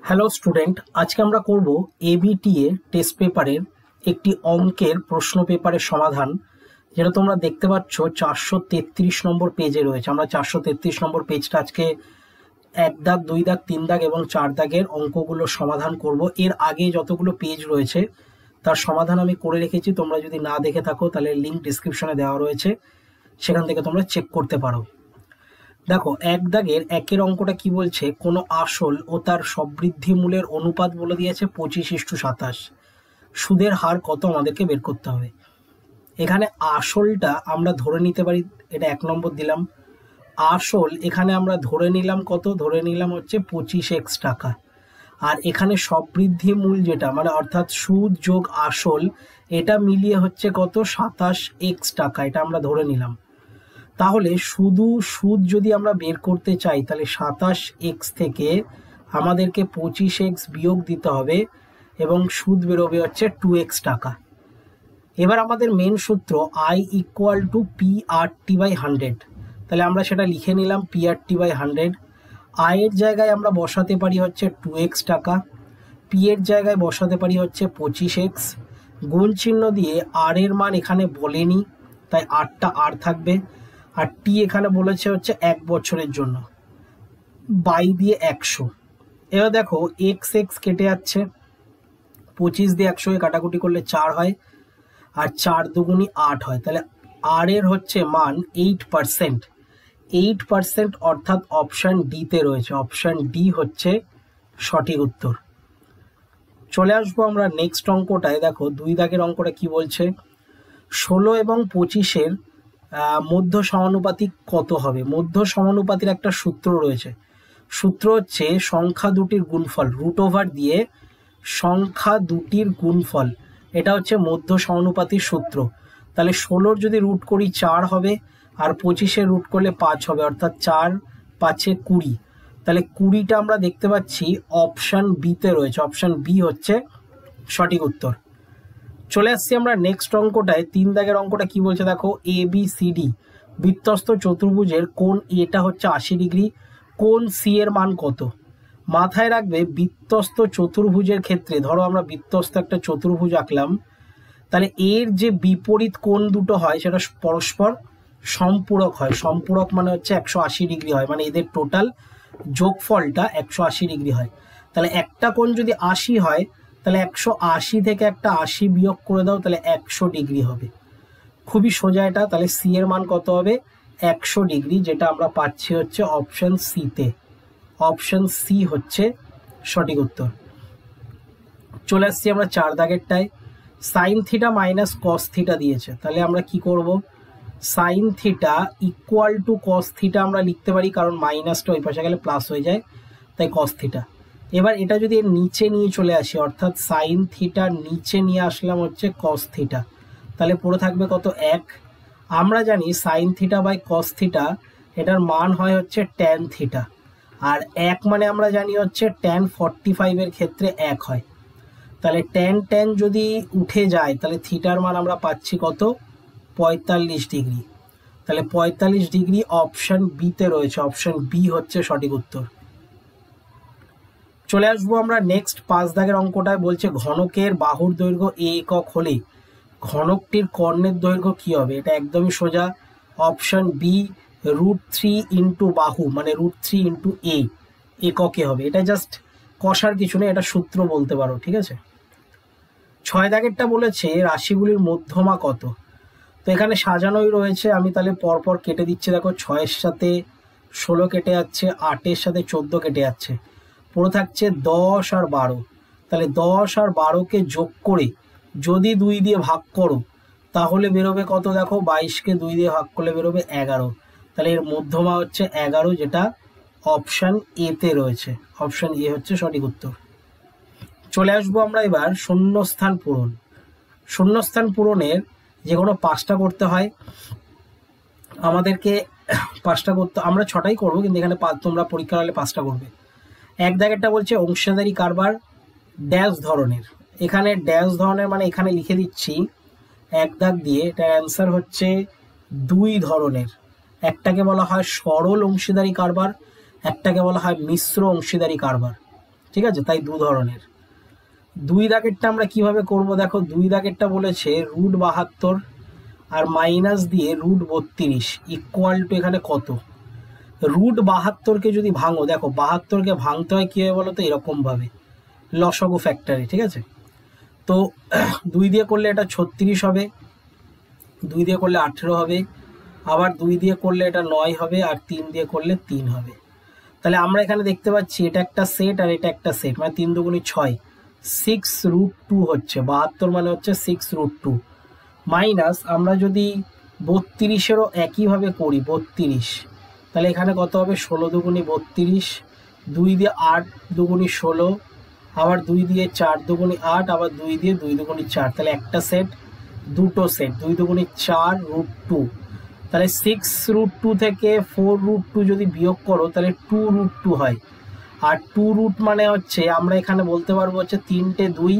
Hello student, আজকে আমরা করব এবিটিএ টেস্ট পেপারের একটি অঙ্কের প্রশ্ন পেপারের সমাধান, যেটা তোমরা দেখতে পাচ্ছ 433 নম্বর পেজে রয়েছে। আমরা 433 নম্বর পেজটা আজকে 1 দাগ 2 দাগ 3 দাগ এবং 4 দাগের অঙ্কগুলো সমাধান করব। এর আগে যতগুলো পেজ রয়েছে তার সমাধান আমি করে রেখেছি, তোমরা যদি না দেখে থাকো তাহলে লিঙ্ক ডিসক্রিপশনে দেওয়া রয়েছে, সেখান থেকে তোমরা চেক করতে পারো। দেখো, 1 দাগের 1-এর অঙ্কটা কি বলছে, কোনো আসল ও তার সবৃদ্ধি মূলের অনুপাত বলে দিয়েছে 25:27। সুদের হার কত আমাদেরকে বের করতে হবে। এখানে আসলটা আমরা ধরে নিতে পারি, এটা 1 নম্বর দিলাম। আসল এখানে আমরা ধরে নিলাম কত, ধরে নিলাম হচ্ছে 25x টাকা। আর এখানে সবৃদ্ধি মূল যেটা মানে অর্থাৎ সুদ যোগ আসল, এটা মিলিয়ে হচ্ছে কত, 27x টাকা, এটা আমরা ধরে নিলাম। তাহলে শুধু সুদ যদি আমরা বের করতে চাই তাহলে 27x থেকে আমাদেরকে 25x বিয়োগ দিতে হবে এবং সুদ বেরোবে হচ্ছে 2x টাকা। এবার আমাদের মেন সূত্র I = PRT/100, তাহলে আমরা সেটা লিখে নিলাম PRT/100। I এর জায়গায় আমরা বসাতে পারি হচ্ছে 2x টাকা, P এর জায়গায় বসাতে পারি হচ্ছে 25x, গুণ চিহ্ন দিয়ে R এর মান এখানে বলেনি তাই Rটা R থাকবে, আর টি এখানে বলেছে হচ্ছে 1 বছরের জন্য, বাই দিয়ে 100। এবার দেখো এক্স এক্স কেটে যাচ্ছে, 25 দিয়ে 100 কাটাকুটি করলে 4 হয়, আর 4 দুগুণি 8 হয়, তাহলে আর এর হচ্ছে মান 8%। 8% অর্থাৎ অপশন ডিতে রয়েছে, অপশন ডি হচ্ছে সঠিক উত্তর। চলে আসবো আমরা নেক্সট অঙ্কটায়। দেখো 2 দাগের অঙ্কটা কি বলছে, 16 এবং 25-এর মধ্য সমানুপাতিক কত হবে। মধ্য সমানুপাতির একটা সূত্র রয়েছে, সূত্র হচ্ছে সংখ্যা দুটির গুণফল, √ওভার দিয়ে সংখ্যা দুটির গুণফল, এটা হচ্ছে মধ্য সমানুপাতির সূত্র। তাহলে 16-র যদি রুট করি 4 হবে, আর 25-এর রুট করলে 5 হবে, অর্থাৎ 4 5-এ 20। তাহলে 20টা আমরা দেখতে পাচ্ছি অপশন বিতে রয়েছে, অপশন বি হচ্ছে সঠিক উত্তর। চলে আসছি আমরা নেক্সট অঙ্কটায়। 3 দাগের অঙ্কটা কি বলছে, দেখো ABCD বৃত্তস্থ চতুর্ভুজের কোণ এটা হচ্ছে 80 ডিগ্রি, কোণ সি এর মান কত। মাথায় রাখবে বৃত্তস্থ চতুর্ভুজের ক্ষেত্রে, ধরো আমরা বৃত্তস্থ একটা চতুর্ভুজ আঁকলাম, তাহলে এর যে বিপরীত কোণ দুটো হয় সেটা পরস্পর সম্পূরক হয়। সম্পূরক মানে হচ্ছে 180 ডিগ্রি হয়, মানে এদের টোটাল যোগফলটা 180 ডিগ্রি হয়। তাহলে একটা কোণ যদি 80 হয় তাহলে 180 থেকে একটা 80 বিয়োগ করে দাও, তাহলে 100 ডিগ্রি হবে। খুবই সোজা এটা। তাহলে সি এর মান কত হবে, 100 ডিগ্রি, যেটা আমরা পাচ্ছি হচ্ছে অপশন সিতে। অপশন সি হচ্ছে সঠিক উত্তর। চলে আসছি আমরা 4 দাগেরটায়। Sine theta minus cos theta দিয়েছে, তাহলে আমরা কি করব, sine theta equal to cos theta আমরা লিখতে পারি, কারণ মাইনাসটা ওই পাশে গেলে প্লাস হয়ে যায়, তাই কস থিটা। এবার এটা যদি এর নিচে নিয়ে চলে আসি, অর্থাৎ সাইন থিটার নিচে নিয়ে আসলাম হচ্ছে কস থিটা, তাহলে পুরো থাকবে কত, 1। আমরা জানি sine theta by cos theta এটার মান হয় হচ্ছে ট্যান থিটা, আর 1 মানে আমরা জানি হচ্ছে ট্যান 45 এর ক্ষেত্রে 1 হয়। তাহলে ট্যান ট্যান যদি উঠে যায় তাহলে থিটার মান আমরা পাচ্ছি কত, 45 ডিগ্রি। তাহলে 45 ডিগ্রি অপশন বিতে রয়েছে, অপশন বি হচ্ছে সঠিক উত্তর। চলে আসবো আমরা নেক্সট 5 দাগের অঙ্কটায়। বলছে ঘনকের বাহুর দৈর্ঘ্য a একক হলে ঘনকটির কর্ণের দৈর্ঘ্য কি হবে। এটা একদমই সোজা, অপশন বি √3 ইন্টু বাহু মানে √3 ইন্টু a এককে হবে। এটা জাস্ট কষার কিছু নেই, এটা সূত্র বলতে পারো, ঠিক আছে। 6 দাগেরটা বলেছে রাশিগুলির মধ্যমা কত। তো এখানে সাজানোই রয়েছে, আমি তাহলে পরপর কেটে দিচ্ছি। দেখো 6-এর সাথে 16 কেটে যাচ্ছে, 8-এর সাথে 14 কেটে যাচ্ছে, পুরো থাকছে 10 আর 12। তাহলে 10 আর 12কে যোগ করে যদি 2 দিয়ে ভাগ করো তাহলে বেরোবে কত, দেখো 22কে 2 দিয়ে ভাগ করলে বেরোবে 11। তাহলে এর মধ্যমা হচ্ছে 11, যেটা অপশন এতে রয়েছে, অপশন এ হচ্ছে সঠিক উত্তর। চলে আসবো আমরা এবার শূন্যস্থান পূরণ। শূন্যস্থান পূরণের যে কোনো 5টা করতে হয় আমাদেরকে, 5টা করতে, আমরা 6টাই করবো, কিন্তু এখানে তোমরা পরীক্ষা হলে 5টা করবে। 1 দাগেরটা বলছে অংশীদারি কারবার ড্যাশ ধরনের। এখানে ড্যাশ ধরনের মানে এখানে লিখে দিচ্ছি 1 দাগ দিয়ে, এটার অ্যান্সার হচ্ছে 2 ধরনের। একটাকে বলা হয় সরল অংশীদারি কারবার, একটাকে বলা হয় মিশ্র অংশীদারি কারবার, ঠিক আছে, তাই দু ধরনের। 2 দাগেরটা আমরা কিভাবে করব দেখো, 2 দাগেরটা বলেছে √72 আর মাইনাস দিয়ে √32 ইকুয়াল টু এখানে কত। √72কে যদি ভাঙো, দেখো 72কে ভাঙতে হয় কি হয় বলো তো, এরকম ভাবে লসাগু ফ্যাক্টরি, ঠিক আছে। তো 2 দিয়ে করলে এটা 36 হবে, 2 দিয়ে করলে 18 হবে, আবার 2 দিয়ে করলে এটা 9 হবে, আর 3 দিয়ে করলে 3 হবে। তাহলে আমরা এখানে দেখতে পাচ্ছি এটা একটা সেট আর এটা একটা সেট, মানে 3 দুগুণী 6, 6√2 হচ্ছে 72, মানে হচ্ছে 6√2 মাইনাস আমরা যদি 32-এরও একইভাবে করি 32, তাহলে এখানে কত হবে 16 দুগুণী 32, 2 দিয়ে 8 দুগুণী 16, আবার 2 দিয়ে 4 দুগুণী 8, আবার 2 দিয়ে 2 দুগুণী 4, তাহলে একটা সেট, দুটো সেট, 2 দুগুণী 4√2, তাহলে 6√2 থেকে 4√2 যদি বিয়োগ করো তাহলে 2√2 হয়। আর 2 মানে হচ্ছে আমরা এখানে বলতে পারবো হচ্ছে 3টে 2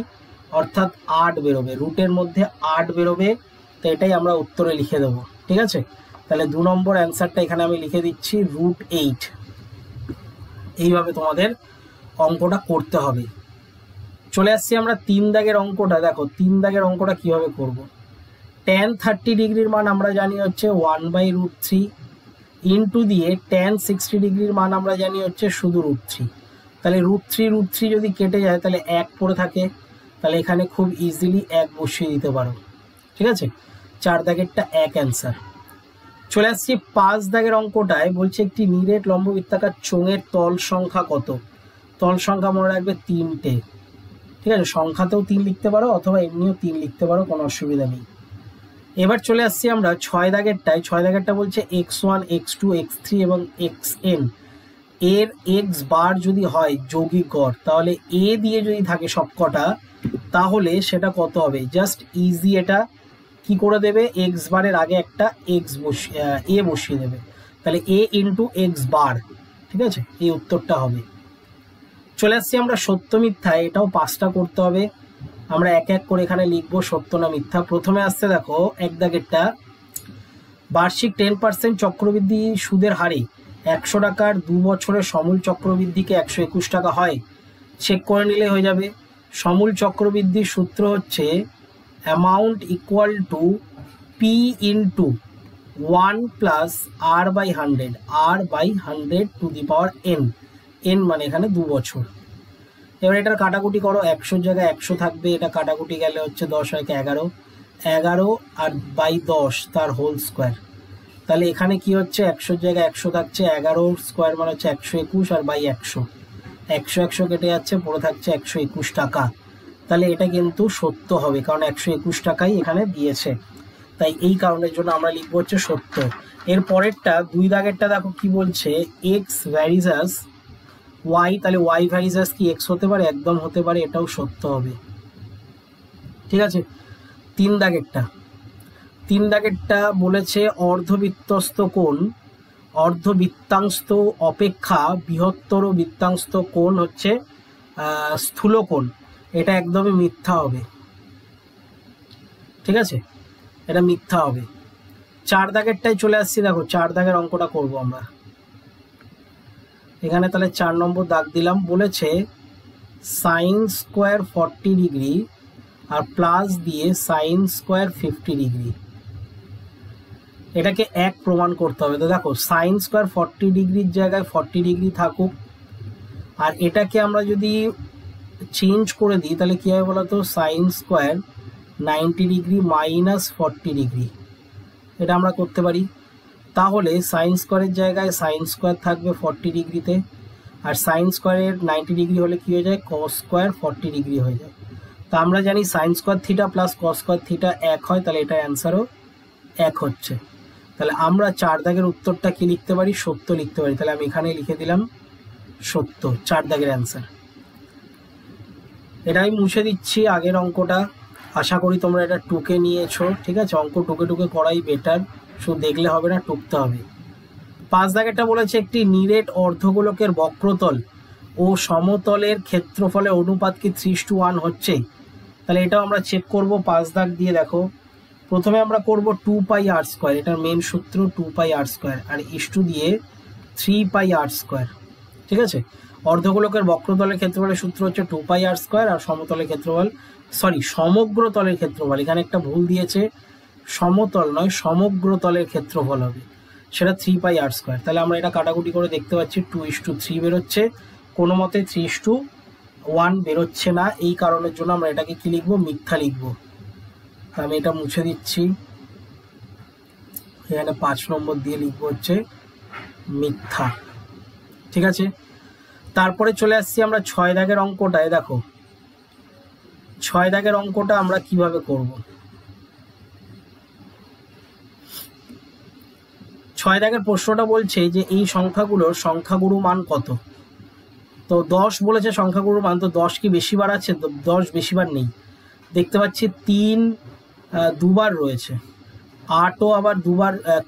অর্থাৎ 8 বেরোবে, রুটের মধ্যে 8 বেরোবে, তো এটাই আমরা উত্তরে লিখে দেবো, ঠিক আছে। তাহলে 2 নম্বর অ্যান্সারটা এখানে আমি লিখে দিচ্ছি √8। এইভাবে তোমাদের অঙ্কটা করতে হবে। চলে আসছি আমরা 3 দাগের অঙ্কটা। দেখো 3 দাগের অঙ্কটা কিভাবে করব। tan 30 ডিগ্রির মান আমরা জানি হচ্ছে 1/√3 ইন্টু দিয়ে tan 60 ডিগ্রির মান আমরা জানি হচ্ছে শুধু √3। তাহলে √3 যদি কেটে যায় তাহলে 1 পড়ে থাকে, তাহলে এখানে খুব ইজিলি 1 বসিয়ে দিতে পারো, ঠিক আছে। 4 দাগেরটা 1 অ্যান্সার। চলে আসছি 5 দাগের অঙ্কটায়, বলছে একটি নিরেট লম্ববৃত্তাকার চোঙের তল সংখ্যা কত। তল সংখ্যা মনে রাখবে 3টে, ঠিক আছে। সংখ্যাতেও 3 লিখতে পারো অথবা এমনিও 3 লিখতে পারো, কোনো অসুবিধা নেই। এবার চলে আসছি আমরা 6 দাগেরটায়। 6 দাগেরটা বলছে x1 x2 x3 এবং xn এর x বার যদি হয় যৌগিক গড়, তাহলে a দিয়ে যদি থাকে সবকটা, তাহলে সেটা কত হবে। জাস্ট ইজি এটা কি করে দেবে, x বারের আগে একটা a বসিয়ে দেবে, তাহলে a ইন্টু x বার, ঠিক আছে, এই উত্তরটা হবে। চলে আসছি আমরা সত্য মিথ্যায়। এটাও 5টা করতে হবে, আমরা এক এক করে এখানে লিখবো সত্য না মিথ্যা। প্রথমে আসছে দেখো 1 দাগেরটা, বার্ষিক 10% চক্রবৃদ্ধি সুদের হারে 100 টাকার 2 বছরের সমূল চক্রবৃদ্ধিকে 121 টাকা হয়, চেক করে নিলে হয়ে যাবে। সমূল চক্রবৃদ্ধির সূত্র হচ্ছে amount equal to p into 1 plus r/100, r/100 to the power n, n মানে এখানে 2 বছর। এবার এটার কাটাকুটি করো, 100 জায়গায় 100 থাকবে, এটা কাটাকুটি গেলে হচ্ছে 10 হয় 11, 11 আর বাই 10 তার হোল স্কোয়ার। তাহলে এখানে কি হচ্ছে 100 জায়গায় 100 থাকছে, 11 স্কোয়ার মানে হচ্ছে 121 আর বাই 100, 100 কেটে যাচ্ছে, পড়ে থাকছে 121 টাকা। তাহলে এটা কিন্তু সত্য হবে, কারণ 121 টাকাই এখানে দিয়েছে, তাই এই কারণের জন্য আমরা লিখবো হচ্ছে সত্য। এর পরেরটা 2 দাগেরটা দেখো কি বলছে, x ভ্যারিজাস y, তাহলে y ভ্যারিজাস কি x হতে পারে, একদম হতে পারে, এটাও সত্য হবে, ঠিক আছে। 3 দাগেরটা বলেছে অর্ধবৃত্তস্থ কোণ অর্ধবৃত্তাংশ অপেক্ষা বৃহত্তর বৃত্তাংশ কোণ হচ্ছে স্থূলকোণ, এটা একদমই মিথ্যা হবে, ঠিক আছে, এটা মিথ্যা হবে। 4 দাগেরটাই চলে আসছি, দেখো 4 দাগের অঙ্কটা করব আমরা এখানে। তাহলে 4 নম্বর দাগ দিলাম, বলেছে সাইন স্কোয়ার 40 ডিগ্রি আর প্লাস দিয়ে সাইন স্কোয়ার 50 ডিগ্রি, এটাকে 1 প্রমাণ করতে হবে। তো দেখো সাইন স্কোয়ার 40 ডিগ্রির জায়গায় 40 ডিগ্রি থাকুক, আর এটাকে আমরা যদি চেঞ্জ করে দিই তাহলে কী হবে বলতো, sine square 90 degree minus 40 degree, এটা আমরা করতে পারি। তাহলে সাইন স্কোয়ারের জায়গায় সাইন স্কোয়ার থাকবে 40 ডিগ্রিতে, আর সাইন স্কোয়ারের 90 ডিগ্রি হলে কী হয়ে যায়, কস স্কোয়ার 40 ডিগ্রি হয়ে যায়। তা আমরা জানি sine square theta plus cos square theta 1 হয়, তাহলে এটার অ্যান্সারও 1 হচ্ছে। তাহলে আমরা 4 দাগের উত্তরটা কি লিখতে পারি, সত্য লিখতে পারি। তাহলে আমি এখানে লিখে দিলাম সত্য, 4 দাগের অ্যান্সার। এটা আমি মুছে দিচ্ছি আগের অঙ্কটা, আশা করি তোমরা এটা টুকে নিয়েছো, ঠিক আছে। অঙ্ক টুকে করাই বেটার, শুধু দেখলে হবে না, টুকতে হবে। 5 দাগেরটা বলেছে একটি নিরেট অর্ধগোলকের বক্রতল ও সমতলের ক্ষেত্রফলের অনুপাত কি 3:1 হচ্ছে। তাহলে এটাও আমরা চেক করব 5 দাগ দিয়ে। দেখো প্রথমে আমরা করব 2πr², এটার মেন সূত্র 2πr², আর ইস্টু দিয়ে 3πr², ঠিক আছে। অর্ধগোলকের বক্রতলের ক্ষেত্রফলের সূত্র হচ্ছে 2πr², আর সমতলের ক্ষেত্রফল সমগ্র তলের ক্ষেত্রফল, এখানে একটা ভুল দিয়েছে, সমতল নয় সমগ্র তলের ক্ষেত্রফল হবে, সেটা 3πr²। তাহলে আমরা এটা কাটাকুটি করে দেখতে পাচ্ছি 2:3 বেরোচ্ছে, কোনো মতে 3:1 বেরোচ্ছে না। এই কারণের জন্য আমরা এটাকে কি লিখবো, মিথ্যা লিখবো। আমি এটা মুছে দিচ্ছি, এখানে 5 নম্বর দিয়ে লিখবো হচ্ছে মিথ্যা। ঠিক আছে, তারপরে চলে আসছি আমরা 6 দাগের অঙ্কটায়। দেখো 6 দাগের অঙ্কটা আমরা কিভাবে করব। 6 দাগের প্রশ্নটা বলছে যে এই সংখ্যাগুলোর সংখ্যাগুরু মান কত। তো 10 বলেছে সংখ্যাগুরু মান, তো 10 কি বেশিবার আছে? 10 বেশিবার নেই, দেখতে পাচ্ছি 3 দুবার রয়েছে, 8ও আবার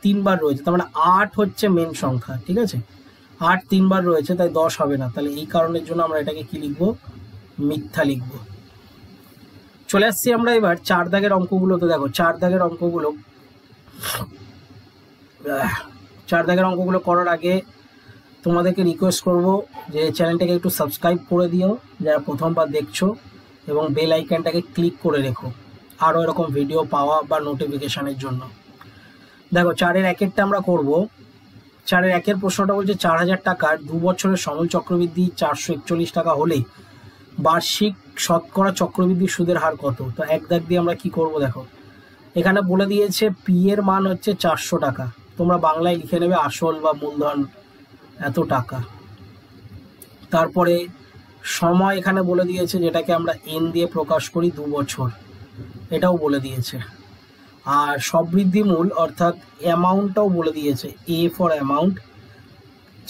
3বার রয়েছে, তার মানে 8 হচ্ছে মেন সংখ্যা। ঠিক আছে, 8 3বার রয়েছে, তাই 10 হবে না। তাহলে এই কারণের জন্য আমরা এটাকে কি লিখবো, মিথ্যা লিখবো। চলে আসছি আমরা এবার 4 দাগের অঙ্কগুলো। তো দেখো 4 দাগের অঙ্কগুলো করার আগে তোমাদেরকে রিকোয়েস্ট করব যে চ্যানেলটাকে একটু সাবস্ক্রাইব করে দিও যারা প্রথমবার দেখছো, এবং বেল আইকনটাকে ক্লিক করে রেখো আরও এরকম ভিডিও পাওয়া বা নোটিফিকেশানের জন্য। দেখো 4-এর 1-এরটা আমরা করব। 4-এর 1-এর প্রশ্নটা বলছে 4000 টাকার 2 বছরের সমল চক্রবৃদ্ধি 441 টাকা হলে বার্ষিক শতকরা চক্রবৃদ্ধি সুদের হার কত। তো 1 দাগ দিয়ে আমরা কি করব, দেখো এখানে বলে দিয়েছে পি এর মান হচ্ছে 400 টাকা, তোমরা বাংলায় লিখে নেবে আসল বা মূলধন এত টাকা। তারপরে সময় এখানে বলে দিয়েছে, যেটাকে আমরা এন দিয়ে প্রকাশ করি, 2 বছর, এটাও বলে দিয়েছে। আর সবৃদ্ধি মূল অর্থাৎ অ্যামাউন্টটাও বলে দিয়েছে, এ ফর অ্যামাউন্ট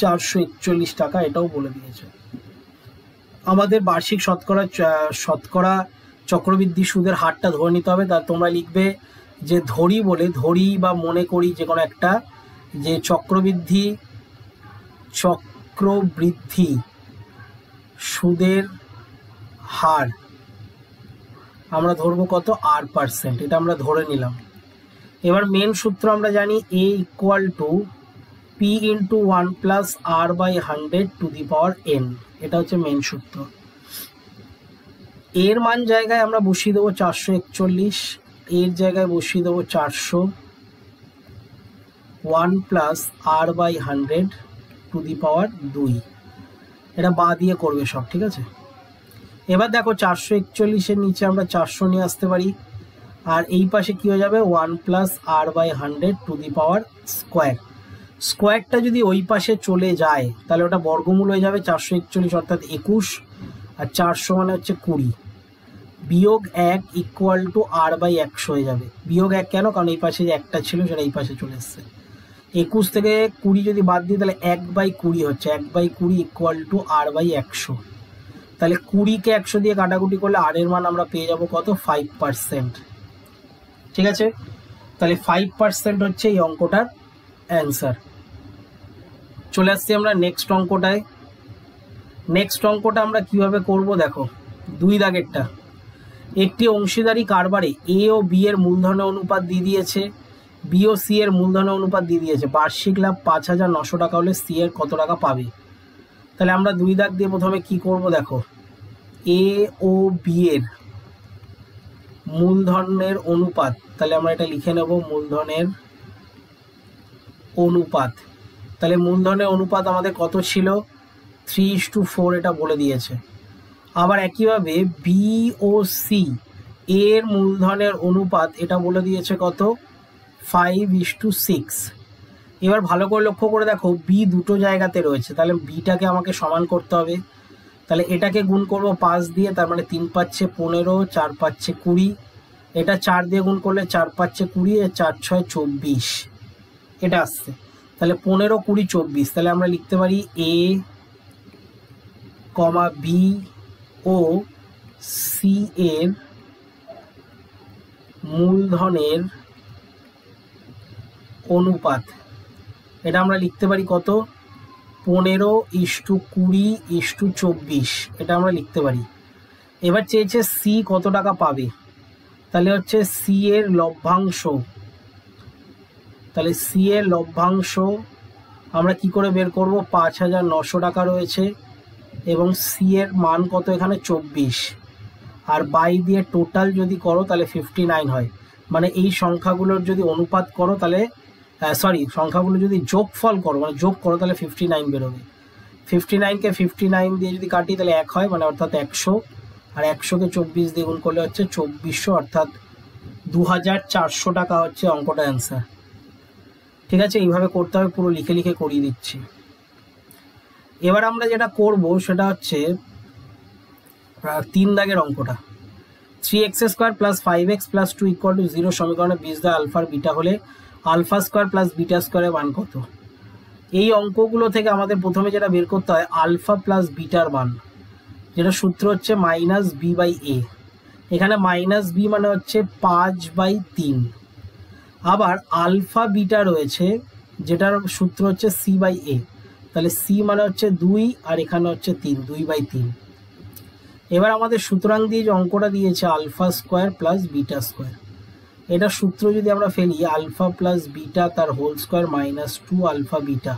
441 টাকা, এটাও বলে দিয়েছে। আমাদের বার্ষিক শতকরা চক্রবৃদ্ধি সুদের হারটা ধরে নিতে হবে। তার তোমরা লিখবে যে ধরি বা মনে করি যে কোনো একটা, যে চক্রবৃদ্ধি সুদের হার আমরা ধরবো কত, R%, এটা আমরা ধরে নিলাম। এবার মেন সূত্র আমরা জানি A = P × 1 + R/100⁴ n, এটা হচ্ছে মেন সূত্র। এর মান জায়গায় আমরা বসিয়ে দেবো 441, এর জায়গায় বসিয়ে দেবো 400, 1 + R/100⁴ 2, এটা বা দিয়ে করবে সব। ঠিক আছে, এবার দেখো 441-এর নিচে আমরা 400 নিয়ে আসতে পারি, আর এই পাশে কি হয়ে যাবে, 1 + R/100⁴²। স্কোয়ারটা যদি ওই পাশে চলে যায় তাহলে ওটা বর্গমূল হয়ে যাবে 441 অর্থাৎ 21, আর 400 মানে হচ্ছে 20, বিয়োগ 1 = R/100 হয়ে যাবে। বিয়োগ 1 কেন, কারণ এই পাশে যে একটা ছিল সেটা এই পাশে চলে এসছে। 21 থেকে 20 যদি বাদ দিই তাহলে 1/20 হচ্ছে, 1/20 = R/100। তাহলে 20-কে 100 দিয়ে কাটাকুটি করলে আর এর মান আমরা পেয়ে যাব কত, 5%। ঠিক আছে, তাহলে 5% হচ্ছে এই অঙ্কটার অ্যান্সার। চলে আসছি আমরা নেক্সট অঙ্কটায়। নেক্সট অঙ্কটা আমরা কিভাবে করব, দেখো 2 দাগেরটা। একটি অংশীদারি কারবারে এ ও বি এর মূলধনের অনুপাত দিয়ে দিয়েছে, বি ও সি এর মূলধনের অনুপাত দিয়ে দিয়েছে। বার্ষিক লাভ 5900 টাকা হলে সি এর কত টাকা পাবে। তাহলে আমরা 2 দাগ দিয়ে প্রথমে কি করব, দেখো এ ও বি এর মূলধনের অনুপাত, তাহলে আমরা এটা লিখে নেব মূলধনের অনুপাত। তাহলে মূলধনের অনুপাত আমাদের কত ছিল, 3:4, এটা বলে দিয়েছে। আবার একইভাবে বি ও সি এর মূলধনের অনুপাত, এটা বলে দিয়েছে কত, 5:6। এবার ভালো করে লক্ষ্য করে দেখো বি দুটো জায়গাতে রয়েছে, তাহলে বিটাকে আমাকে সমান করতে হবে। তাহলে এটাকে গুণ করব 5 দিয়ে, তার মানে 3 × 5 = 15, 4 × 5 = 20, এটা 4 দিয়ে গুণ করলে 4 × 5 = 20, 4 × 6 = 24, এটা আসছে। তাহলে 15, 20, 24। তাহলে আমরা লিখতে পারি এ, বি ও সি এর মূলধনের অনুপাত, এটা আমরা লিখতে পারি কত, 15:20:24, এটা আমরা লিখতে পারি। এবার চেয়েছে সি কত টাকা পাবে, তাহলে হচ্ছে সি এর লভ্যাংশ। তাহলে সি এর লভ্যাংশ আমরা কি করে বের করব, 5900 টাকা রয়েছে, এবং সি এর মান কত এখানে 24, আর বাই দিয়ে টোটাল যদি করো তাহলে 59 হয়। মানে এই সংখ্যাগুলোর যদি অনুপাত করো তাহলে সংখ্যাগুলো যদি যোগফল করো মানে যোগ করো তাহলে 59 বেরোবে। 59কে 59 দিয়ে যদি কাটি তাহলে 1 হয়, মানে অর্থাৎ 100, আর 100কে 24 দিয়ে গুণ করলে হচ্ছে 2400, অর্থাৎ 2400 টাকা হচ্ছে অঙ্কটা অ্যান্সার। ঠিক আছে, এইভাবে করতে হবে, পুরো লিখে লিখে করিয়ে দিচ্ছি। এবার আমরা যেটা করব সেটা হচ্ছে 3 দাগের অঙ্কটা। 3x² + 5x + 2 = 0 সমীকরণে বীজদ্বয় আলফা আর বিটা হলে α² + β² এর মান কত? এই অঙ্কগুলো থেকে আমাদের প্রথমে যেটা বের করতে হয় আলফা প্লাস বিটার মান, যেটা সূত্র হচ্ছে -b/a। এখানে -b মানে হচ্ছে 5/3। আবার আলফা বিটা রয়েছে যেটার সূত্র হচ্ছে c/a, তাহলে c মানে হচ্ছে 2 আর এখানে হচ্ছে 3, 2/3। এবার আমাদের সুতরাং দিয়ে যে অঙ্কটা দিয়েছে α² + β², এটা সূত্র যদি আমরা ফেলি আলফা প্লাস বিটা তার হোল স্কোয়ার -2 আলফা বিটা,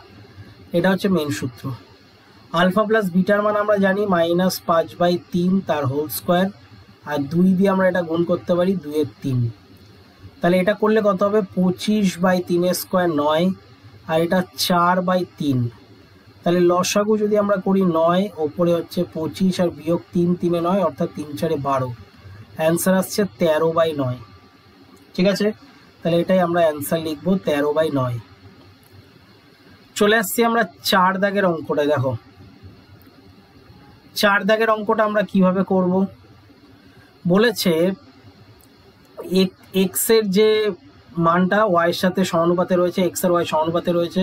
এটা হচ্ছে মেন সূত্র। আলফা প্লাস বিটার মান আমরা জানি -5/3 তার হোল স্কোয়ার, আর 2 দিয়ে আমরা এটা গুণ করতে পারি 2 এর 3, তাহলে এটা করলে কত হবে 25/3² 9, আর এটা 4/3, তাহলে লসাগু যদি আমরা করি 9, ওপরে হচ্ছে 25 আর বিয়োগ 3, 3 এ 9, অর্থাৎ 3 4 এ 12, অ্যান্সার আসছে 13/9। ঠিক আছে, তাহলে এটাই আমরা অ্যান্সার লিখবো 13/9। চলে আসছি আমরা 4 দাগের অঙ্কটা। দেখো 4 দাগের অঙ্কটা আমরা কিভাবে করব, বলেছে এক্স এর যে মানটা ওয়াই এর সাথে সমানুপাতে রয়েছে, এক্স আর ওয়াই সমানুপাতে রয়েছে,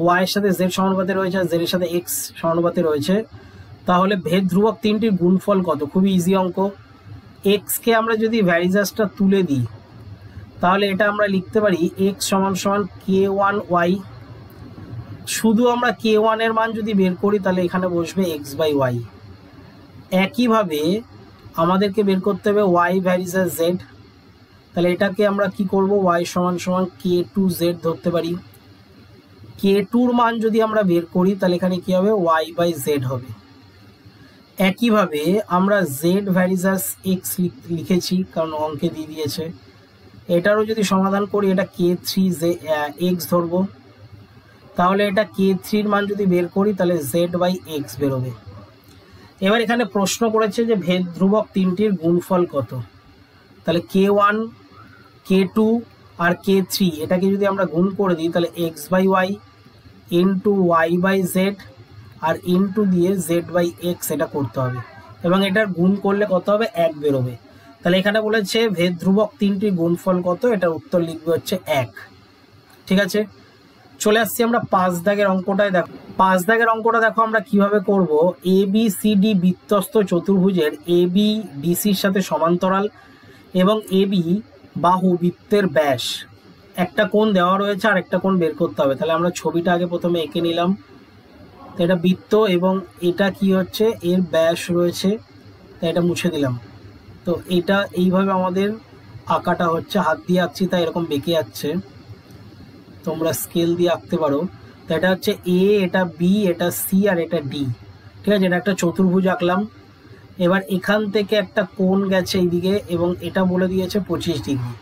ওয়াই এর সাথে জেড সমানুপাতে রয়েছে, আর জেড এর সাথে এক্স সমানুপাতে রয়েছে, তাহলে ভেদ ধ্রুবক তিনটির গুণফল কত? খুবই ইজি অঙ্ক। এক্স কে আমরা যদি ভ্যারিজাসটা তুলে দিই তাহলে এটা আমরা লিখতে পারি x = k1y। শুধু আমরা k1 এর মান যদি বের করি তাহলে এখানে বসবে x/y। একইভাবে আমাদেরকে বের করতে হবে y ভ্যারিজাস z, তাহলে এটাকে আমরা কি করব y = k2z ধরতে পারি। k2 এর মান যদি আমরা বের করি তাহলে এখানে কি হবে y/z হবে। একইভাবে আমরা z ভ্যারিজাস x লিখেছি কারণ অঙ্কে দিয়ে দিয়েছে, এটারও যদি সমাধান করি এটা k3x ধরবো, তাহলে এটা k3 এর মান যদি বের করি তাহলে z/x বেরোবে। এবার এখানে প্রশ্ন করেছে যে ভেদ ধ্রুবক তিনটির গুণফল কত, তাহলে k1 k2 আর k3 এটাকে যদি আমরা গুণ করে দিই তাহলে x/y ইন্টু y/z আর ইন্টু দিয়ে z/x এটা করতে হবে, এবং এটার গুণ করলে কত হবে 1 বেরোবে। তাহলে এখানে বলেছে ভেদ ধ্রুবক তিনটির গুণফল কত, এটার উত্তর লিখবে হচ্ছে 1। ঠিক আছে, চলে আসছি আমরা 5 দাগের অঙ্কটায়। দেখো 5 দাগের অঙ্কটা দেখো আমরা কিভাবে করব। ABCD বৃত্তস্থ চতুর্ভুজের AB ডিসির সাথে সমান্তরাল এবং AB বাহু বৃত্তের ব্যাস, একটা কোণ দেওয়া রয়েছে আর একটা কোণ বের করতে হবে। তাহলে আমরা ছবিটা আগে প্রথমে এঁকে নিলাম, তো এটা বৃত্ত এবং এটা কি হচ্ছে এর ব্যাস রয়েছে, তাই এটা মুছে দিলাম। তো এটা এইভাবে আমাদের আঁকাটা হচ্ছে, হাত দিয়ে আঁকছি তাই এরকম বেঁকে যাচ্ছে, তোমরা স্কেল দিয়ে আঁকতে পারো। তো এটা হচ্ছে এ, এটা বি, এটা সি আর এটা ডি। ঠিক আছে, এটা একটা চতুর্ভুজ আঁকলাম। এবার এখান থেকে একটা কোণ গেছে এইদিকে এবং এটা বলে দিয়েছে 25 ডিগ্রি।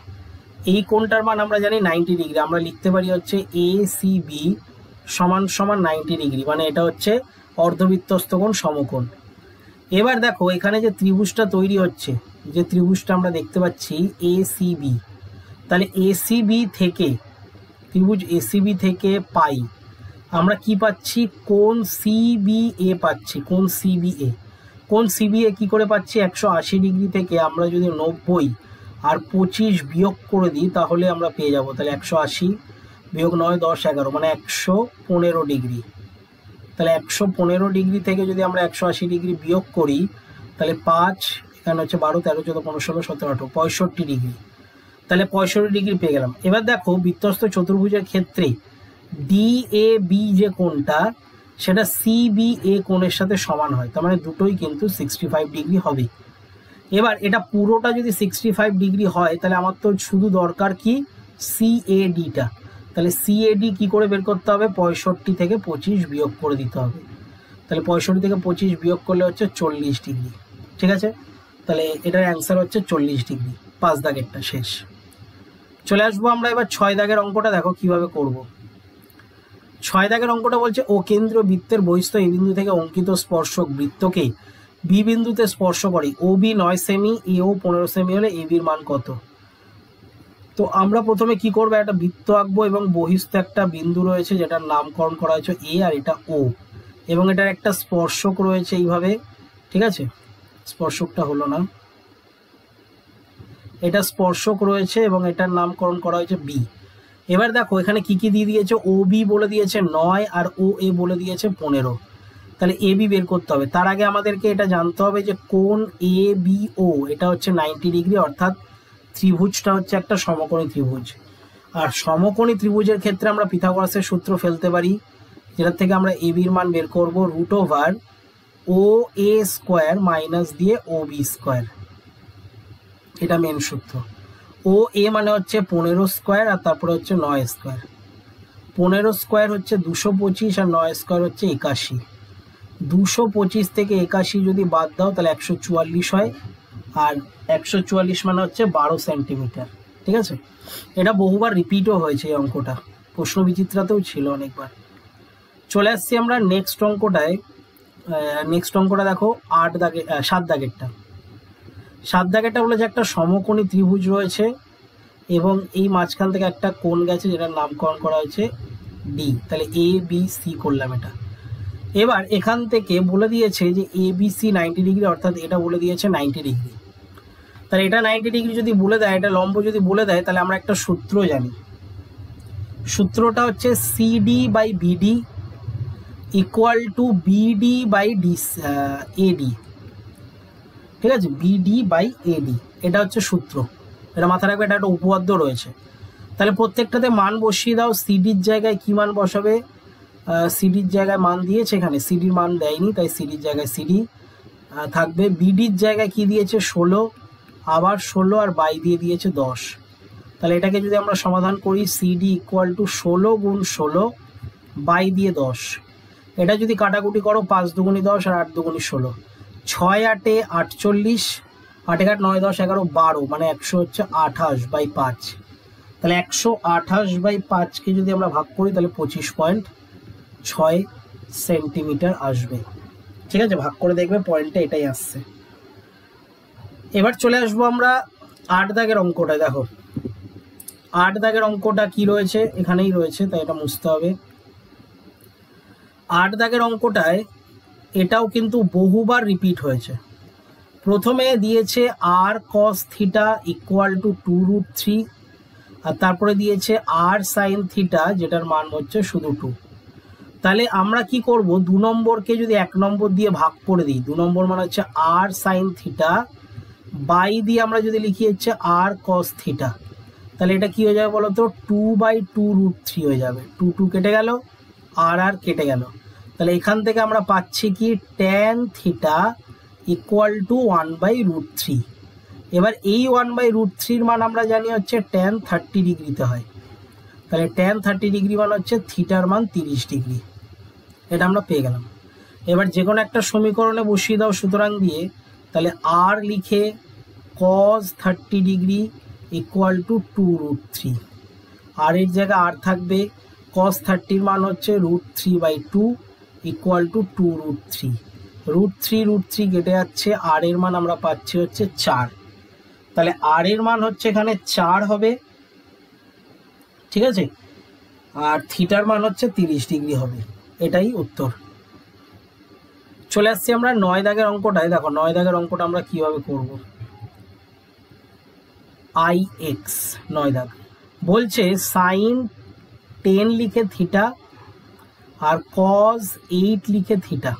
এই কোণটার মান আমরা জানি 90 ডিগ্রি, আমরা লিখতে পারি হচ্ছে ACB = 90 ডিগ্রি, মানে এটা হচ্ছে অর্ধবৃত্তস্থ কোণ সমকোণ। এবার দেখো এখানে যে ত্রিভুজটা তৈরি হচ্ছে, যে ত্রিভুজটা আমরা দেখতে পাচ্ছি ACB, তাহলে ACB থেকে ত্রিভুজ ACB থেকে পাই আমরা কি পাচ্ছি, কোণ CBA পাচ্ছি। কোণ CBA, কোণ CBA কি করে পাচ্ছি, 180 ডিগ্রি থেকে আমরা যদি 90 আর 25 বিয়োগ করে দিই তাহলে আমরা পেয়ে যাব। তাহলে 180 বিয়োগ 9 10 11 মানে 115 ডিগ্রি। তাহলে 115 ডিগ্রি থেকে যদি আমরা 180 ডিগ্রি বিয়োগ করি তাহলে 5, এখানে হচ্ছে 12 13 14 15 16 17 18 65 ডিগ্রি, তাহলে 65 ডিগ্রি পেয়ে গেলাম। এবার দেখো বৃত্তস্থ চতুর্ভুজের ক্ষেত্রে DAB যে কোণটা সেটা CBA কোণের সাথে সমান হয়, তার মানে দুটোই কিন্তু 65 ডিগ্রি হবে। এবার এটা পুরোটা যদি 65 ডিগ্রি হয় তাহলে আমার তো শুধু দরকার কি CADটা, তাহলে CAD কি করে বের করতে হবে, 65 থেকে 25 বিয়োগ করে দিতে হবে। তাহলে 65 থেকে 25 বিয়োগ করলে হচ্ছে 40 ডিগ্রি। ঠিক আছে, তাহলে এটার অ্যান্সার হচ্ছে 40 ডিগ্রি। 5 দাগেরটা শেষ। চলে আসবো আমরা এবার 6 দাগের অঙ্কটা, দেখো কিভাবে করব। 6 দাগের অঙ্কটা বলছে ও কেন্দ্রীয় বৃত্তের বহিস্থ এই বিন্দু থেকে অঙ্কিত স্পর্শক বৃত্তকে বি বিন্দুতে স্পর্শ করে। ও বি 9 সেমি, এও 15 সেমি হলে এ বির মান কত? তো আমরা প্রথমে কি করবো, একটা বৃত্ত আঁকবো এবং বহিস্থ একটা বিন্দু রয়েছে যেটার নামকরণ করা হয়েছে এ, আর এটা ও, এবং এটার একটা স্পর্শক রয়েছে এইভাবে। ঠিক আছে, স্পর্শকটা হলো না, এটা স্পর্শক রয়েছে এবং এটার নামকরণ করা হয়েছে বি। এবার দেখো এখানে কি কি দিয়ে দিয়েছে, ও বি বলে দিয়েছে 9 আর ও এ বলে দিয়েছে 15। তাহলে এ বি বের করতে হবে। তার আগে আমাদেরকে এটা জানতে হবে যে কোণ এ বি ও এটা হচ্ছে 90 ডিগ্রি, অর্থাৎ ত্রিভুজটা হচ্ছে একটা সমকোণী ত্রিভুজ। আর সমকোণী ত্রিভুজের ক্ষেত্রে আমরা পিথাগোরাসের সূত্র ফেলতে পারি, যেটার থেকে আমরা এ বির মান বের করব √ওভার ও এ স্কোয়ার মাইনাস দিয়ে ও বি স্কোয়ার। এটা মেন সূত্র। ও এ মানে হচ্ছে 15 স্কোয়ার আর তারপরে হচ্ছে 9 স্কোয়ার। 15 স্কোয়ার হচ্ছে 225 আর 9 স্কোয়ার হচ্ছে 81। 225 থেকে 81 যদি বাদ দাও তাহলে 144 হয়, আর 144 মানে হচ্ছে 12 সেন্টিমিটার। ঠিক আছে, এটা বহুবার রিপিটও হয়েছে এই অঙ্কটা, প্রশ্ন বিচিত্রাতেও ছিল অনেকবার। চলে আসছি আমরা নেক্সট অঙ্কটায়। নেক্সট অঙ্কটা দেখো 7 দাগেরটা। 7 দাগেরটা বলেছে একটা সমকোণী ত্রিভুজ রয়েছে এবং এই মাঝখান থেকে একটা কোণ গেছে যেটার নামকরণ করা হয়েছে ডি। তাহলে এ বি সি করলাম এটা। এবার এখান থেকে বলে দিয়েছে যে এ বি সি 90 ডিগ্রি, অর্থাৎ এটা বলে দিয়েছে 90 ডিগ্রি। তাহলে এটা 90 ডিগ্রি যদি বলে দেয়, এটা লম্ব যদি বলে দেয়, তাহলে আমরা একটা সূত্র জানি। সূত্রটা হচ্ছে CD by BD equal to BD by D AD. ঠিক আছে, বিডি বাই এডি এটা হচ্ছে সূত্র। এটা মাথায় রাখবে, এটা একটা উপপাদ্য রয়েছে। তাহলে প্রত্যেকটাতে মান বসিয়ে দাও। সিডির জায়গায় কি মান বসাবে, সিডির জায়গায় মান দিয়েছে, এখানে সিডির মান দেয়নি তাই সিডির জায়গায় সিডি থাকবে। বিডির জায়গায় কি দিয়েছে 16, আবার 16 আর বাই দিয়ে দিয়েছে 10। তাহলে এটাকে যদি আমরা সমাধান করি, সিডি ইকুয়াল টু 16 গুণ 16 বাই দিয়ে 10। এটা যদি কাটাকুটি করো 5 দুগুণি 10 আর 8 দুগুণি 16, 6 8 48, 8 8 9 10 11 12, মানে 128 বাই 5। তাহলে 128 বাই 5কে যদি আমরা ভাগ করি তাহলে 25.6 সেন্টিমিটার আসবে। ঠিক আছে, ভাগ করে দেখবে পয়েন্টটা এটাই আসছে। এবার চলে আসবো আমরা 8 দাগের অঙ্কটায়। দেখো 8 দাগের অঙ্কটা কি রয়েছে, এখানেই রয়েছে তাই এটা মুছতে হবে। 8 দাগের অঙ্কটায় এটাও কিন্তু বহুবার রিপিট হয়েছে। প্রথমে দিয়েছে আর কস থিটা ইকুয়াল টু 2√3, আর তারপরে দিয়েছে আর সাইন থিটা যেটার মান হচ্ছে শুধু 2। তাহলে আমরা কি করব, 2 নম্বরকে যদি 1 নম্বর দিয়ে ভাগ করে দিই, 2 নম্বর মানে হচ্ছে আর সাইন থিটা বাই দিয়ে আমরা যদি লিখি হচ্ছে আর কস থিটা, তাহলে এটা কি হয়ে যাবে বলো তো, 2/2√3 হয়ে যাবে। 2 2 কেটে গেল, আর কেটে গেল। তাহলে এখান থেকে আমরা পাচ্ছি কি ট্যান থিটা ইকুয়াল টু 1/√3। এবার এই 1/√3 মান আমরা জানি হচ্ছে ট্যান 30 ডিগ্রিতে হয়। তাহলে ট্যান 30 ডিগ্রি মান হচ্ছে থিটার মান 30 ডিগ্রি। এটা আমরা পেয়ে গেলাম। এবার যে কোনো একটা সমীকরণে বসিয়ে দাও সুতরাং দিয়ে, তাহলে আর লিখে cos 30 ডিগ্রি ইকুয়াল টু 2√3। আর এর জায়গায় আর থাকবে, cos 30 মান হচ্ছে √3/2 ইকুয়াল টু 2√3। √3 কেটে যাচ্ছে, আর এর মান আমরা পাচ্ছি হচ্ছে 4। তাহলে আর এর মান হচ্ছে এখানে 4 হবে। ঠিক আছে, আর থিটার মান হচ্ছে 30 ডিগ্রি হবে। এটাই উত্তর। চলে আসছি আমরা 9 দাগের অঙ্কটায়। দেখো 9 দাগের অঙ্কটা আমরা কিভাবে করব। IX 9 দাগ বলছে সাইন 10 লিখে থিটা আর cos 8 লিখে থিটা।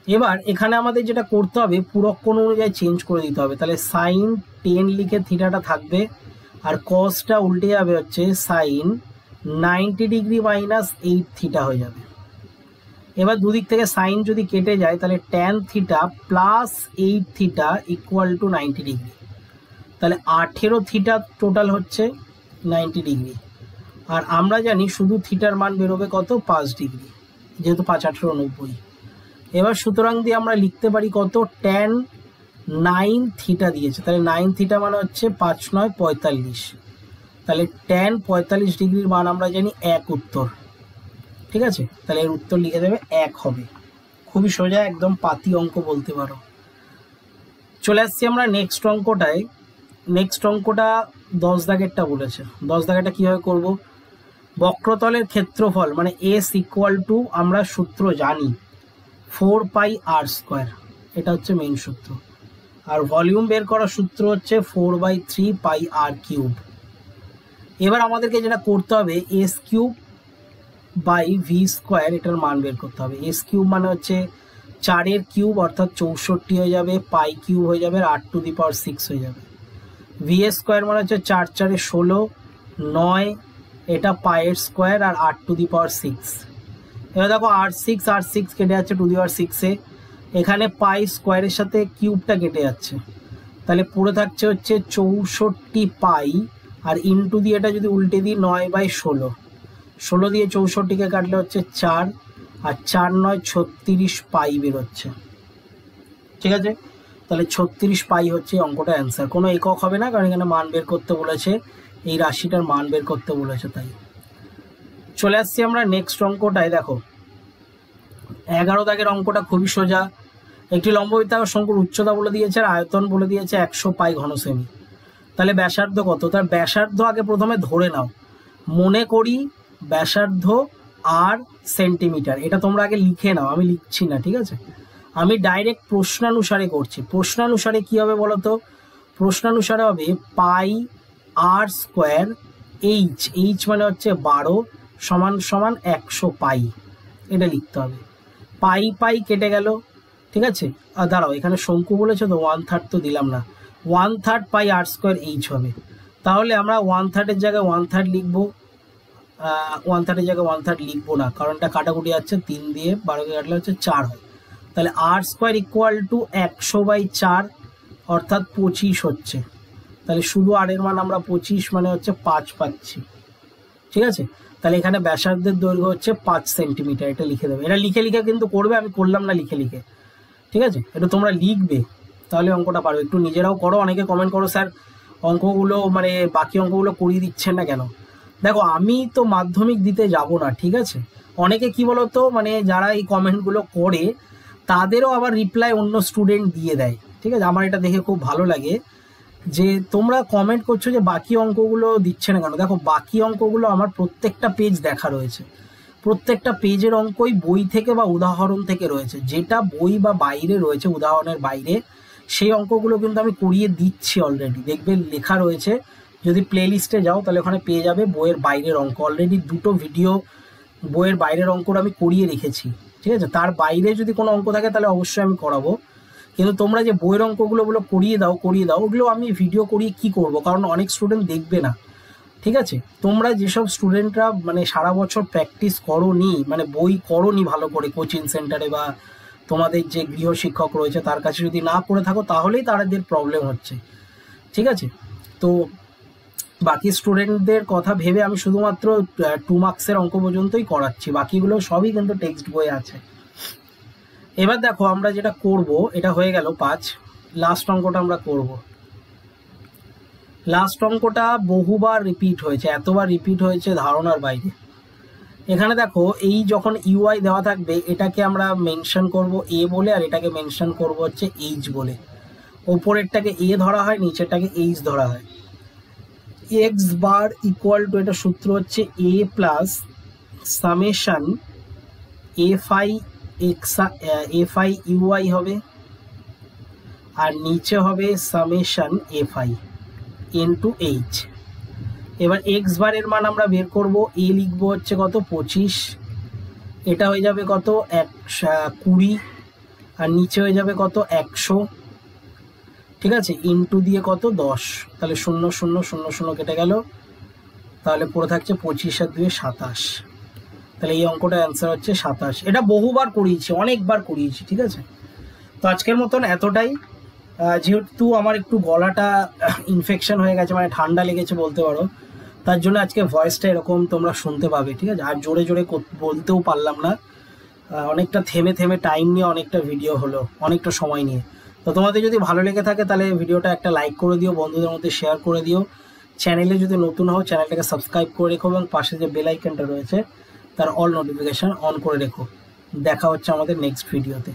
এবার এখানে আমাদের যেটা করতে হবে, পূরক কোণ অনুযায়ী চেঞ্জ করে দিতে হবে। তাহলে সাইন 10 লিখে থিটাটা থাকবে, আর কসটা উল্টে যাবে হচ্ছে সাইন 90 ডিগ্রি মাইনাস 8 থিটা হয়ে যাবে। এবার দুদিক থেকে সাইন যদি কেটে যায় তাহলে tan theta plus 8 theta equal two 90 degree. তাহলে 18 থিটা টোটাল হচ্ছে 90 ডিগ্রি। আর আমরা জানি শুধু থিটার মান বেরোবে কত, 5 ডিগ্রি, যেহেতু 5 18 90। এবার সুতরাং দিয়ে আমরা লিখতে পারি কত, tan 9 থিটা দিয়েছে, তাহলে 9 থিটা মানে হচ্ছে 5 9 45, তাহলে tan 45 ডিগ্রির মান আমরা জানি 1 উত্তর। ঠিক আছে, তাহলে এর উত্তর লিখে দেবে 1 হবে। খুবই সোজা, একদম পাতি অঙ্ক বলতে পারো। চলে আসছি আমরা নেক্সট অঙ্কটায়। নেক্সট অঙ্কটা 10 দাগেরটা বলেছে। 10 দাগেরটা কীভাবে করব, বক্রতলের ক্ষেত্রফল মানে এস ইকুয়াল টু, আমরা সূত্র জানি 4 পাই আর স্কোয়ার, এটা হচ্ছে মেইন সূত্র। আর ভলিউম বের করার সূত্র হচ্ছে 4/3 পাই আর কিউব। এবার আমাদেরকে যেটা করতে হবে, S cube by V square, এটার মান বের করতে হবে। এস কিউব মানে হচ্ছে 4 কিউব অর্থাৎ 64 হয়ে যাবে, পাই কিউব হয়ে যাবে, আর 8⁶ হয়ে যাবে। ভি স্কোয়ার মানে হচ্ছে 4 4 16 9, এটা পায়ের স্কোয়ার, আর 8⁶। এবার দেখো আর6 কেটে যাচ্ছে 2⁶-এ, এখানে পাই স্কোয়ারের সাথে কিউবটা কেটে যাচ্ছে, তাহলে পুরো থাকছে হচ্ছে 64 পাই, আর ইনটু দিয়ে এটা যদি উল্টে দিই 9/16, 16 দিয়ে 64কে কাটলে হচ্ছে 4, আর 4 9 36 পাই বেরোচ্ছে। ঠিক আছে, তাহলে 36 পাই হচ্ছে অঙ্কটা অ্যান্সার। কোনো একক হবে না, কারণ এখানে মান বের করতে বলেছে, এই রাশিটার মান বের করতে বলেছে। তাই চলে আসছি আমরা নেক্সট অঙ্কটায়। দেখো 11 দাগের অঙ্কটা খুবই সোজা। একটি লম্ববৃত্তাকার শঙ্কুর উচ্চতা বলে দিয়েছে, আর আয়তন বলে দিয়েছে 100 পাই ঘন সেমি। তাহলে ব্যাসার্ধ কত, তার ব্যাসার্ধ আগে প্রথমে ধরে নাও, মনে করি ব্যাসার্ধ আর সেন্টিমিটার, এটা তোমরা আগে লিখে নাও, আমি লিখছি না। ঠিক আছে, আমি ডাইরেক্ট প্রশ্নানুসারে করছি। প্রশ্নানুসারে কি হবে বলো তো, প্রশ্নানুসারে হবে পাই আর স্কোয়ার এইচ, এইচ মানে হচ্ছে 12 সমান সমান 100 পাই, এটা লিখতে হবে। পাই পাই কেটে গেল। ঠিক আছে, আর দাঁড়াও, এখানে শঙ্কু বলেছে তো 1/3 তো দিলাম না, 1/3 পাই আর স্কোয়ার এইচ হবে। তাহলে আমরা 1/3 জায়গায় 1/3 লিখবো, 1/3 জায়গায় 1/3 লিখবো না, কারণটা কাটাকুটি যাচ্ছে, 3 দিয়ে 12কে কাটলে হচ্ছে 4 হয়। তাহলে আর স্কোয়ার ইকুয়াল টু 100/4 অর্থাৎ 25 হচ্ছে। তাহলে শুধু আর এর মান আমরা 25 মানে হচ্ছে 5 পাচ্ছি। ঠিক আছে, তাহলে এখানে ব্যাসার্ধের দৈর্ঘ্য হচ্ছে 5 সেন্টিমিটার, এটা লিখে দেবে। এটা লিখে লিখে কিন্তু করবে, আমি করলাম না লিখে লিখে। ঠিক আছে, এটা তোমরা লিখবে, তাহলে অঙ্কটা পারবে। একটু নিজেরাও করো, অনেকে কমেন্ট করো স্যার অঙ্কগুলো মানে বাকি অঙ্কগুলো করিয়ে দিচ্ছেন না কেন। দেখো আমি তো মাধ্যমিক দিতে যাব না, ঠিক আছে। অনেকে কি বলতো, মানে যারা এই কমেন্টগুলো করে তাদেরও আবার রিপ্লাই অন্য স্টুডেন্ট দিয়ে দেয়। ঠিক আছে, আমার এটা দেখে খুব ভালো লাগে যে তোমরা কমেন্ট করছো যে বাকি অঙ্কগুলো দিচ্ছে না কেন। দেখো বাকি অঙ্কগুলো আমার প্রত্যেকটা পেজ দেখা রয়েছে, প্রত্যেকটা পেজের অঙ্কই বই থেকে বা উদাহরণ থেকে রয়েছে। যেটা বই বা বাইরে রয়েছে, উদাহরণের বাইরে, সেই অঙ্কগুলো কিন্তু আমি করিয়ে দিচ্ছি অলরেডি। দেখবে লেখা রয়েছে, যদি প্লে লিস্টে যাও তাহলে ওখানে পেয়ে যাবে বইয়ের বাইরের অঙ্ক। অলরেডি 2টো ভিডিও বইয়ের বাইরের অঙ্কটা আমি করিয়ে রেখেছি। ঠিক আছে, তার বাইরে যদি কোনো অঙ্ক থাকে তাহলে অবশ্যই আমি করাবো, কিন্তু তোমরা যে বইয়ের অঙ্কগুলো করিয়ে দাও ওগুলো আমি ভিডিও করিয়ে কি করব, কারণ অনেক স্টুডেন্ট দেখবে না। ঠিক আছে, তোমরা যেসব স্টুডেন্টরা মানে সারা বছর প্র্যাকটিস করোনি, মানে বই করোনি ভালো করে কোচিং সেন্টারে বা তোমাদের যে গৃহ শিক্ষক রয়েছে তার কাছে যদি না করে থাকো, তাহলেই তাদের প্রবলেম হচ্ছে। ঠিক আছে, তো বাকি স্টুডেন্টদের কথা ভেবে আমি শুধুমাত্র 2 মার্কসের অঙ্ক পর্যন্তই করাচ্ছি, বাকিগুলো সবই কিন্তু টেক্সট বই আছে। এবার দেখো আমরা যেটা করব, এটা হয়ে গেল 5। লাস্ট অঙ্কটা আমরা করব। লাস্ট অঙ্কটা বহুবার রিপিট হয়েছে, এতবার রিপিট হয়েছে ধারণার বাইরে। এখানে দেখো এই যখন ইউআই দেওয়া থাকবে, এটাকে আমরা মেনশন করব এ বলে, আর এটাকে মেনশন করব হচ্ছে এইচ বলে। ওপরেরটাকে এ ধরা হয়, নিচেরটাকে এইচ ধরা হয়। এক্স বার ইকুয়াল টু, এটা সূত্র হচ্ছে A plus summation F I U I হবে, আর নিচে হবে summation F I into H. এবার এক্স বারের মান আমরা বের করব, এ লিখবো হচ্ছে কত 25, এটা হয়ে যাবে কত 20, আর নিচে হয়ে যাবে কত 100। ঠিক আছে, ইন্টু দিয়ে কত 10, তাহলে 0 0 0 0 কেটে গেল, তাহলে পুরো থাকছে 25 আর 2 27। তাহলে এই অঙ্কটার অ্যান্সার হচ্ছে 27। এটা বহুবার করিয়েছি, অনেকবার করিয়েছি। ঠিক আছে, তো আজকের মতন এতটাই। যেহেতু আমার একটু গলাটা ইনফেকশন হয়ে গেছে, মানে ঠান্ডা লেগেছে বলতে পারো, তার জন্য আজকে ভয়েসটা এরকম তোমরা শুনতে পাবে। ঠিক আছে, আর জোরে জোরে বলতেও পারলাম না, অনেকটা থেমে থেমে টাইম নিয়ে অনেকটা ভিডিও হলো, অনেকটা সময় নিয়ে। তো তোমাদের যদি ভালো লেগে থাকে তাহলে ভিডিওটা একটা লাইক করে দিও, বন্ধুদের মধ্যে শেয়ার করে দিও। চ্যানেলে যদি নতুন হও চ্যানেলটাকে সাবস্ক্রাইব করে রেখো এবং পাশে যে বেল আইকনটা রয়েছে তার অল নোটিফিকেশান অন করে রেখো। দেখা হচ্ছে আমাদের নেক্সট ভিডিওতে।